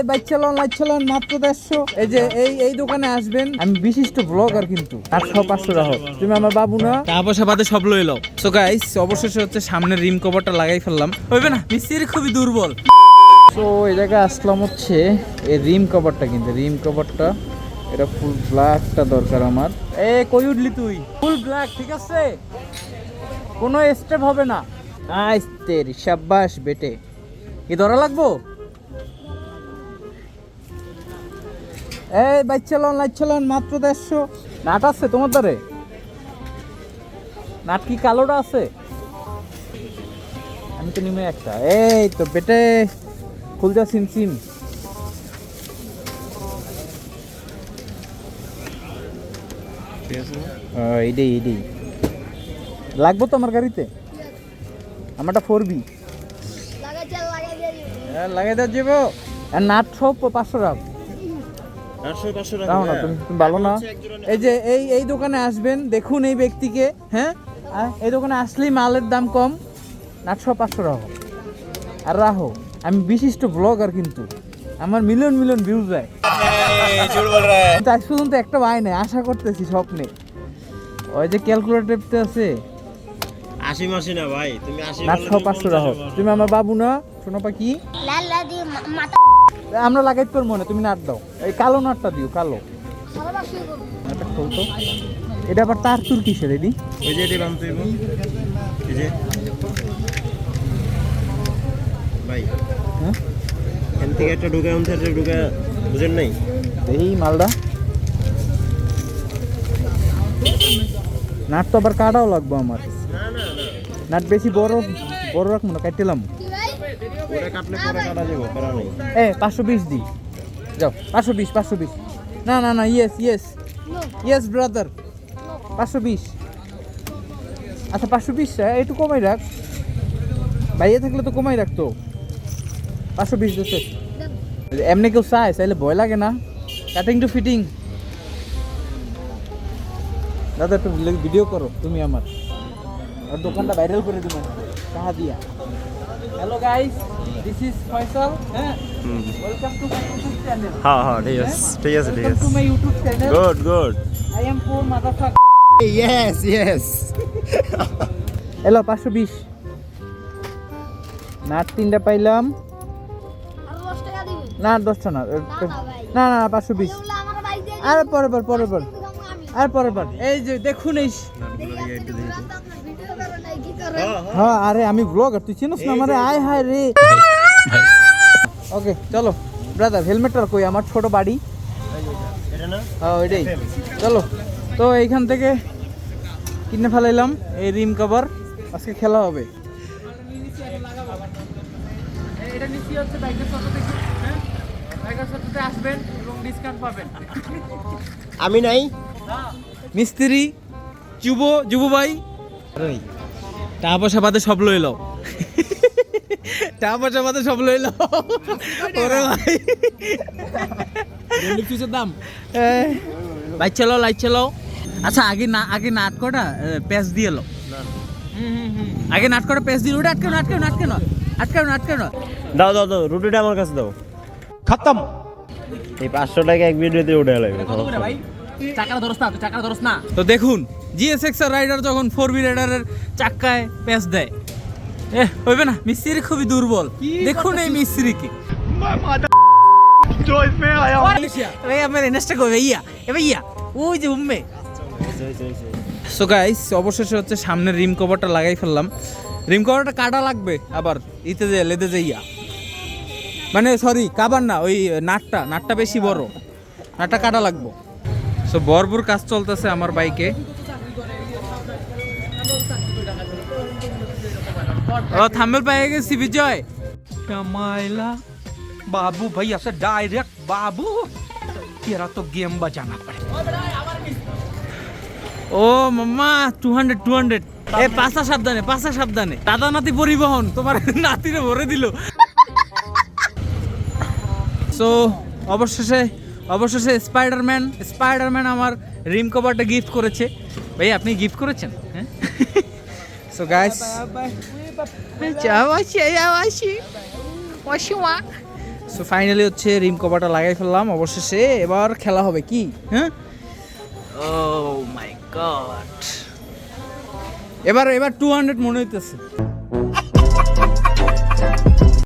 Bike চালান light চালান মাত্র 150। এই যে এই দোকানে আসবেন, আমি বিশিষ্ট ব্লগার কিন্তু 800-500 টাকা তুমি আমার বাবু না টাকা পয়সা বাদে সব লই লও। সো গাইস অবশেষে হচ্ছে সামনের রিম কভারটা লাগাই ফেললাম, হইবে না মিস্ত্রি খুবই দুর্বল। সো এই জায়গায় আসলাম হচ্ছে এই রিম কভারটা কিনতে। রিম কভারটা এটা ফুল ব্ল্যাকটা দরকার আমার। কই উঠলি তুই? ফুল ব্ল্যাক ঠিক আছে, কোনো স্টেপ হবে না। নাইস তেরি শাবাশ বেটে। কি ধরা লাগবো? বাইক চালান লাইট চালান মাত্র 150। নাট আছে তোমার দ্বারে? নাট কি কালোটা আছে? আমি তো নিমে একটা। এই তো বেটে খুল যা সিম সিম। এইডি লাগবো তো আমার গাড়িতে। আমারটা 4B লাগাই দেওয়া যাবো। আর নাট সব 500 টাকা। তুমি ভালো না। এই যে এই দোকানে আসবেন, দেখুন এই ব্যক্তিকে। হ্যাঁ, এই দোকানে আসলেই মালের দাম কম। নাট সব 500 টাকা। আর রাহো, আমি বিশিষ্ট ব্লগার কিন্তু, আমার মিলিয়ন ভিউজ যায়। আজ পর্যন্ত একটা ভাই নাই, আশা করতেছি স্বপ্নে। ওই যে ক্যালকুলেটরটা আছে 80 মাসি না ভাই, তুমি 80 নাট সব 500 টাকা। তুমি আমার বাবু না, শোনো পাখি। আমরা লাগাইতে পারবো না, তুমি নাট দাও। এই কালো নাটটা দিও, কালো এটা খুলতো। এটা আবার তার তুর কিসের এডি? ওই যে এডি বানতে হইব। এই যে ভাই, হ্যাঁ এখান থেকে একটা ঢুকে অন থেকে ঢুকে, বুঝেন নাই? এই মালটা নাট তো আবার কাটাও লাগবো আমার। নাট বেশি বড় রাখবো না, কাটলাম। ওটা কাটলে পরে কাটা যাবে, কাটা নাই। 520 দি যাও। 520 না ইয়েস ব্রাদার 520। আচ্ছা 520 একটু কমাই রাখ, বাইরে থাকলে তো কমাই রাখতো। 520 দিচ্ছে। এমনি কেউ চাইলে ভয় লাগে না। Cutting to fitting. দাদা একটু ভিডিও করো তুমি আমার, আর দোকানটা ভাইরাল করে দেবো টাকা দিয়া। Hello guys, this is Faisal. হ্যাঁ, welcome to my YouTube channel. হ্যাঁ ঠিক আছে welcome to my YouTube channel. Good I am পোর মাদারফাক। ইয়েস হ্যালো 520 নাট 3টা পাইলাম। না 10টা না 520। আরে পরের বার এই যে দেখুন এই। হ্যাঁ আরে আমি ব্লগার, তুই চিনিস না আমারে? আয় হায় রে। ওকে চলো ব্রাদার, হেলমেটটা কই? আমার ছোট বাড়ি এটা না? হ্যাঁ ওইটাই। চলো তো এইখান থেকে কিনে ফেলাইলাম এই রিম কভার, আজকে খেলা হবে। এটা নিচে হচ্ছে বাইকের সাথে দেখুন। হ্যাঁ, বাইকের সাথে আসবেন এবং ডিসকাউন্ট পাবেন। আমি নাই মিস্ত্রি যুব ভাই, টাকা পয়সা বাদে সব লই লও। টাকা পয়সা বাদে সব লই লও। ওরে ভাই কিছুর দাম। বাইক চালাও লাইট চালাও। আচ্ছা আগে নাট কটা প্যাচ দিয়ে লো। আগে নাট কটা প্যাচ দিয়ে ওটা আটকে না। দাও রুটিটা আমার কাছে দাও। খতম। এই 500 টাকা এক ভিডিওতে উঠে লাগবে ভাই। চাকাটা ধরস না। তো দেখুন GSX রাইডার যখন 4B রাইডারের চাক্কায় প্যাচ দেয়, হইবে না মিস্ত্রি খুবই দুর্বল। দেখুন এই মিস্ত্রিকে। ওই যে উম্মে। সো গাইস অবশেষে হচ্ছে সামনের রিম কভারটা লাগাই ফেললাম। রিম কভারটা কাটা লাগবে আবার লেদে যাইয়া, মানে সরি কাবার না, ওই নাটটা বেশি বড়, নাটটা কাটা লাগবো। সো ভরপুর কাজ চলতেছে আমার বাইকে। থাম্বনেল পেয়ে গেছি বিজয়। कमाइला बाबू भैया से डायरेक्ट बाबू तेरा तो गेम बजाना पड़ेगा। ও মাম্মা 200 পাশা সাবধানে দাদা নাতি পরিবহন তোমার নাতিরে ভরে দিল। সো অবশেষে স্পাইডারম্যান আমার রিম কভারটা গিফট করেছে। ভাই আপনি গিফট করেছেন? হ্যাঁ। সো গাইস সো ফাইনালি হচ্ছে রিম কভারটা লাগাই ফেললাম অবশেষে। এবার খেলা হবে কি, হ্যাঁ? ও মাই গড, এবার 200 মনে হইতেছে।